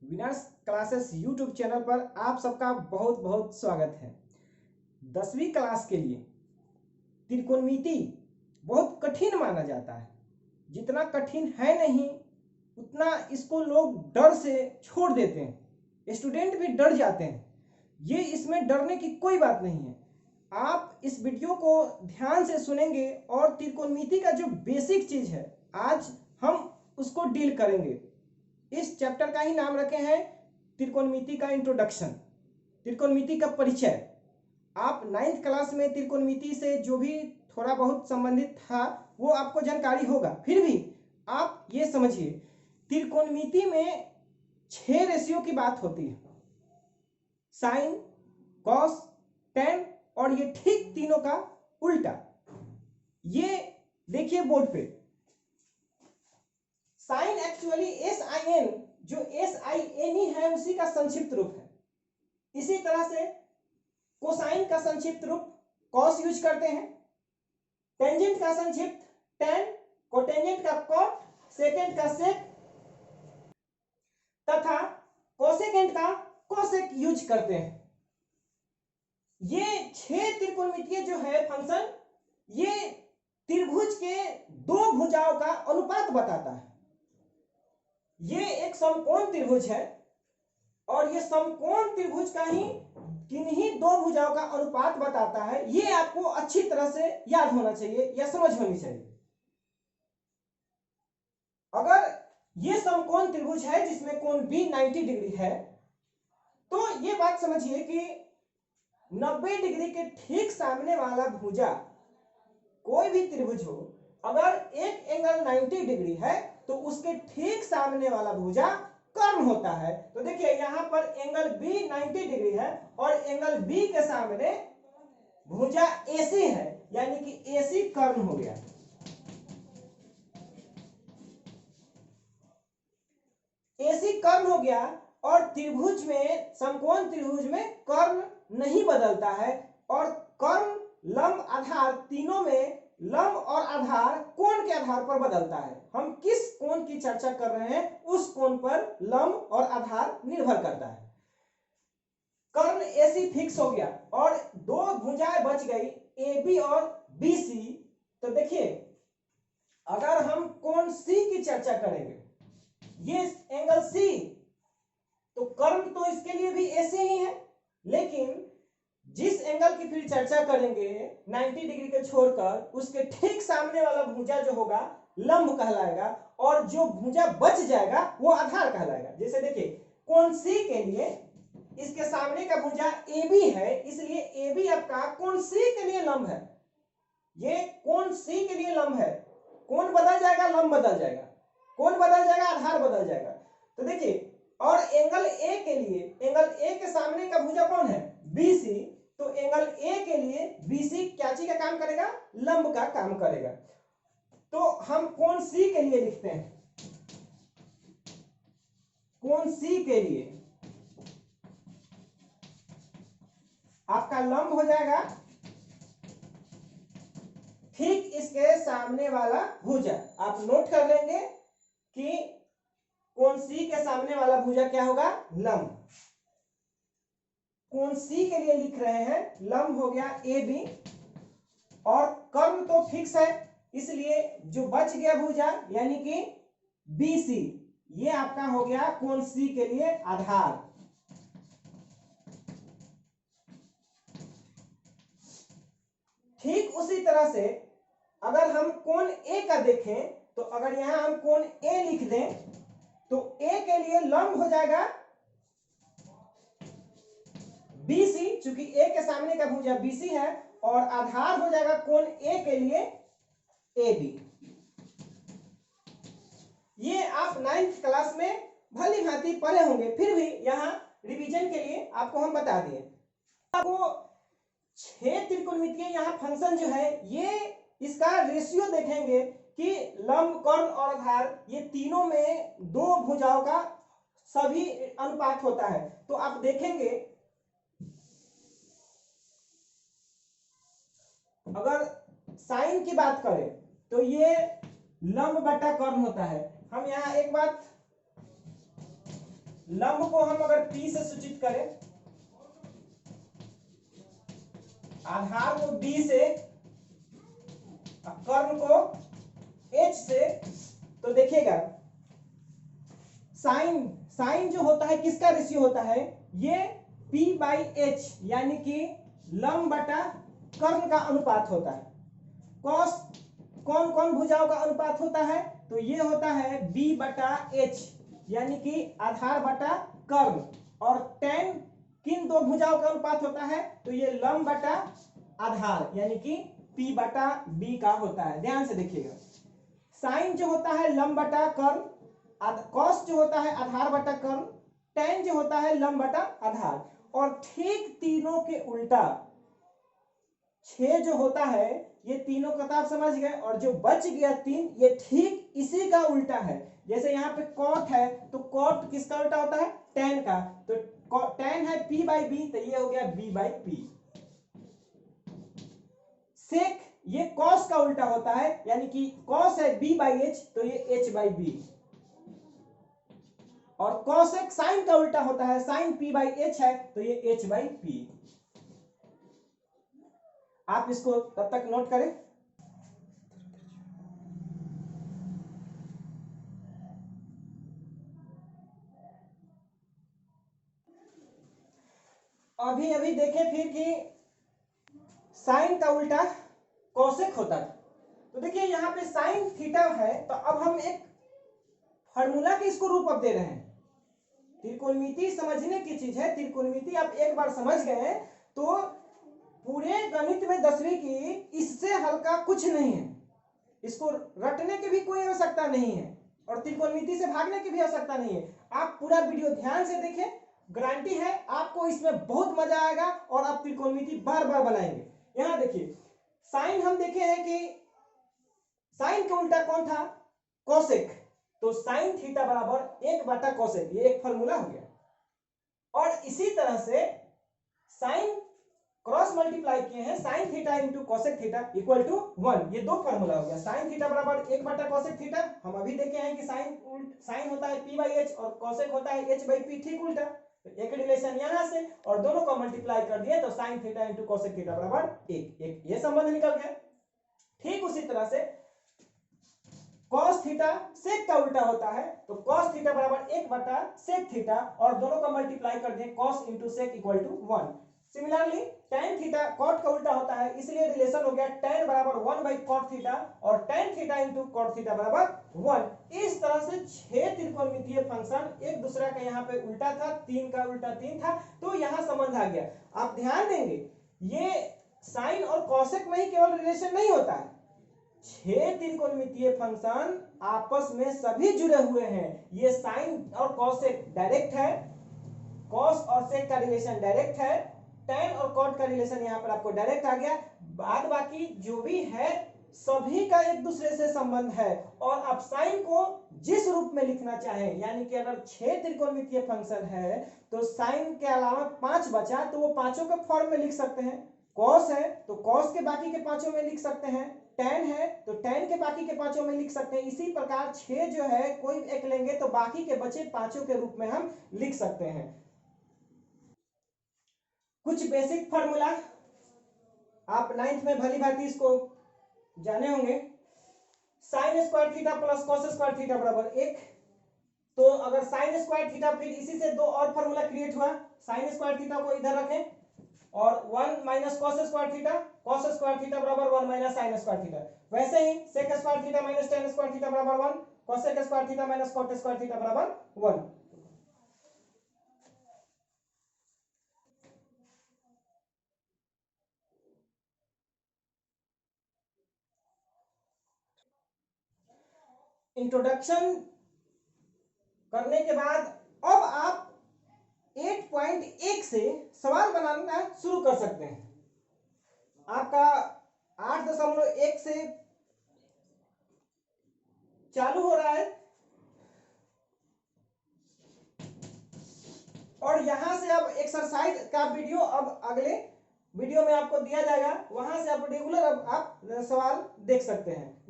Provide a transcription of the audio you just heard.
Winners classes YouTube channel पर आप सबका बहुत बहुत स्वागत है। 10वीं क्लास के लिए त्रिकोणमिति बहुत कठिन माना जाता है। जितना कठिन है नहीं उतना इसको लोग डर से छोड़ देते हैं, स्टूडेंट भी डर जाते हैं। ये इसमें डरने की कोई बात नहीं है। आप इस वीडियो को ध्यान से सुनेंगे और त्रिकोणमिति का जो बेसिक चीज है आज हम उसको डील करेंगे। इस चैप्टर का ही नाम रखे हैं त्रिकोणमिति का इंट्रोडक्शन, त्रिकोणमिति का परिचय। आप 9th क्लास में त्रिकोणमिति से जो भी थोड़ा बहुत संबंधित था वो आपको जानकारी होगा, फिर भी आप ये समझिए त्रिकोणमिति में 6 रेशियो की बात होती है, साइन, कॉस, टेन और ये ठीक तीनों का उल्टा। ये देखिए बोर्ड पे, साइन एक्चुअली SIN जो SINE है उसी का संक्षिप्त रूप है। इसी तरह से कोसाइन का संक्षिप्त रूप कॉस यूज करते हैं, टेंजेंट का संक्षिप्त टेन, कोटेंजेंट का कॉट, सेकेंड का सेक तथा कोसेकेंट का कोसेक यूज करते हैं। ये 6 त्रिकोणमितीय जो है फंक्शन, ये त्रिभुज के दो भुजाओं का अनुपात बताता है। ये एक समकोण त्रिभुज है और ये समकोण त्रिभुज का ही किन्हीं दो भुजाओं का अनुपात बताता है। ये आपको अच्छी तरह से याद होना चाहिए या समझ होनी चाहिए। अगर ये समकोण त्रिभुज है जिसमें कोण B 90 डिग्री है तो ये बात समझिए कि 90 डिग्री के ठीक सामने वाला भुजा कोई भी त्रिभुज हो, अगर एक एंगल 90 डिग्री है तो उसके ठीक सामने वाला भुजा कर्ण होता है। तो देखिए यहां पर एंगल B 90 डिग्री है और एंगल B के सामने भुजा AC है, यानी कि AC कर्ण हो गया। AC कर्ण हो गया और त्रिभुज में, समकोण त्रिभुज में कर्ण नहीं बदलता है और कर्ण, लंब, आधार तीनों में लंब और आधार कोण के आधार पर बदलता है। हम किस कोण की चर्चा कर रहे हैं उस कोण पर लंब और आधार निर्भर करता है। कर्ण AC फिक्स हो गया और दो भुजाएं बच गई AB और BC। तो देखिए अगर हम कोण C की चर्चा करेंगे, ये एंगल C, तो कर्ण तो इसके लिए भी ऐसे ही है, लेकिन जिस एंगल की फिर चर्चा करेंगे 90 डिग्री को छोड़कर, उसके ठीक सामने वाला भुजा जो होगा लंब कहलाएगा और जो भुजा बच जाएगा वो आधार कहलाएगा। जैसे देखिए कोण C के लिए इसके सामने का भुजा AB है, इसलिए AB आपका कोण C के लिए लंब है। ये कोण C के लिए लंब है। कोण बदल जाएगा, लंब बदल जाएगा, कोण बदल जाएगा, आधार बदल जाएगा। तो देखिए और एंगल A के लिए, एंगल A के सामने का भुजा कौन है? BC। तो एंगल A के लिए BC क्या चीज का काम करेगा? लंब का काम करेगा। तो हम कोण C के लिए लिखते हैं, कोण C के लिए आपका लंब हो जाएगा ठीक इसके सामने वाला भुजा। आप नोट कर लेंगे कि कोण C के सामने वाला भुजा क्या होगा? लंब। कोण C के लिए लिख रहे हैं, लंब हो गया AB और कर्ण तो फिक्स है, इसलिए जो बच गया भुजा यानी कि BC, ये आपका हो गया कोण C के लिए आधार। ठीक उसी तरह से अगर हम कोण A का देखें तो अगर यहां हम कोण A लिख दें तो A के लिए लंब हो जाएगा BC, चूंकि A के सामने का भुजा BC है, और आधार हो जाएगा कोण A के लिए AB। ये आप 9th क्लास में भली भांति पढ़े होंगे, फिर भी यहां रिवीजन के लिए आपको हम बता दिए। आपको 6 त्रिकोणमितीय यहाँ फंक्शन जो है, ये इसका रेशियो देखेंगे कि लंब, कर्ण और आधार ये तीनों में दो भुजाओं का सभी अनुपात होता है। तो आप देखेंगे अगर साइन की बात करें तो ये लंब बटा कर्ण होता है। हम यहाँ एक बात लंब को हम अगर P से सूचित करें, आधार को D से, कर्ण को H से, तो देखिएगा साइन साइन जो होता है किसका रेशियो होता है, ये P/H यानी कि लंब बटा कर्ण का अनुपात होता है। कॉस कौन कौन भुजाओं का अनुपात होता है, तो ये होता है B/H यानी कि आधार बटा कर्ण। और tan किन दो भुजाओं का अनुपात होता है, तो ये लंब बटा आधार यानी कि P/B का होता है। ध्यान से देखिएगा, साइन जो होता है लंब बटा कर्ण, कॉस जो होता है आधार बटा कर्ण, tan जो होता है लंब बटा आधार। और ठीक तीनों के उल्टा 6 जो होता है, ये तीनों का आप समझ गए, और जो बच गया 3 ये ठीक इसी का उल्टा है। जैसे यहाँ पे कॉट है, तो कॉट किसका उल्टा होता है, tan का, तो tan है P/B, तो ये हो गया B/P। सेक ये कॉस का उल्टा होता है, यानी कि कॉस है B/H, तो ये H/B। और कॉसेक साइन का उल्टा होता है, साइन P/H है, तो ये H/P। आप इसको तब तक नोट करें। अभी अभी देखें फिर कि साइन का उल्टा कोसेक होता है। तो देखिए यहाँ पे साइन थीटा है, तो अब हम एक फार्मूला के इसको रूप अब दे रहे हैं। त्रिकोणमिति समझने की चीज है, त्रिकोणमिति आप एक बार समझ गए तो पूरे गणित में 10वीं की इससे हल्का कुछ नहीं है। इसको रटने की भी कोई आवश्यकता नहीं है और त्रिकोणमिति से भागने की भी आवश्यकता नहीं है। आप पूरा वीडियो ध्यान से देखें, गारंटी है आपको इसमें बहुत मजा आएगा और आप त्रिकोणमिति बार बार बनाएंगे। यहां देखिए, साइन हम देखे हैं कि साइन का उल्टा कौन था, कोसेक, तो साइन थीटा बराबर 1/कोसेक, ये एक फार्मूला हो गया। और इसी तरह से साइन क्रॉस मल्टीप्लाई किए हैं, sine theta into cosec theta equal to 1, ये दो फार्मूला हो गया। साइन थीटा बराबर 1/कोसेक थीटा, हम अभी देखे हैं कि साइन होता है P/H और कोसेक होता है H/P, ठीक उल्टा। तो एक रिलेशन यहां से और दोनों को मल्टीप्लाई कर दिए तो sign theta into cosec theta बराबर 1, ये संबंध निकल गया। ठीक उसी तरह से cos थीटा सेक का उल्टा होता है, तो cos थीटा बराबर 1/सेक थीटा और दोनों का मल्टीप्लाई कर दें cos into sec equal to 1। Similarly tan theta cot का उल्टा होता है, इसलिए रिलेशन हो गया tan बराबर 1/cot थीटा और tan theta into cot theta बराबर 1। इस तरह से 6 त्रिकोणमितीय फंक्शन एक दूसरे का यहाँ पे उल्टा था, 3 का उल्टा 3 था, तो यहाँ संबंध आ गया। आप ध्यान देंगे ये साइन और कॉसेक में ही केवल रिलेशन नहीं होता है, 6 त्रिकोणमितीय फंक्शन आपस में सभी जुड़े हुए हैं। ये साइन और कॉसेक डायरेक्ट है, कॉस और सेक का रिलेशन डायरेक्ट है, tan और cot का रिलेशन यहाँ पर आपको डायरेक्ट आ गया। बाद बाकी जो भी है सभी का एक दूसरे से संबंध है। और आप साइन को जिस रूप में लिखना चाहें, यानी कि अगर 6 त्रिकोणमितीय फंक्शन है तो साइन के अलावा 5 बचा तो वो पांचों के फॉर्म में लिख सकते हैं। कॉस है तो कॉस के बाकी के पांचों में लिख सकते हैं, tan है तो tan के बाकी के पांचों में लिख सकते हैं। इसी प्रकार 6 जो है कोई एक लेंगे तो बाकी के बचे पांचों के रूप में हम लिख सकते हैं। कुछ बेसिक फार्मूला आप 9th में भली भांति इसको जाने होंगे। Sign square theta plus cos square theta बराबर 1, तो अगर साइन स्क्वायर थीटा, फिर इसी से दो और फार्मूला क्रिएट हुआ, साइन स्क्वायर थीटा को इधर रखें और 1 minus cos square theta, cos square theta बराबर 1 माइनस साइन स्क्वायर थीटा। वैसे ही sec square theta minus tan square theta बराबर 1, cosec square theta minus cot square theta बराबर 1। इंट्रोडक्शन करने के बाद अब आप 8.1 से सवाल बनाना शुरू कर सकते हैं। आपका 8.1 से चालू हो रहा है और यहां से अब एक्सरसाइज का वीडियो अब अगले वीडियो में आपको दिया जाएगा, वहां से आप रेगुलर अब आप सवाल देख सकते हैं।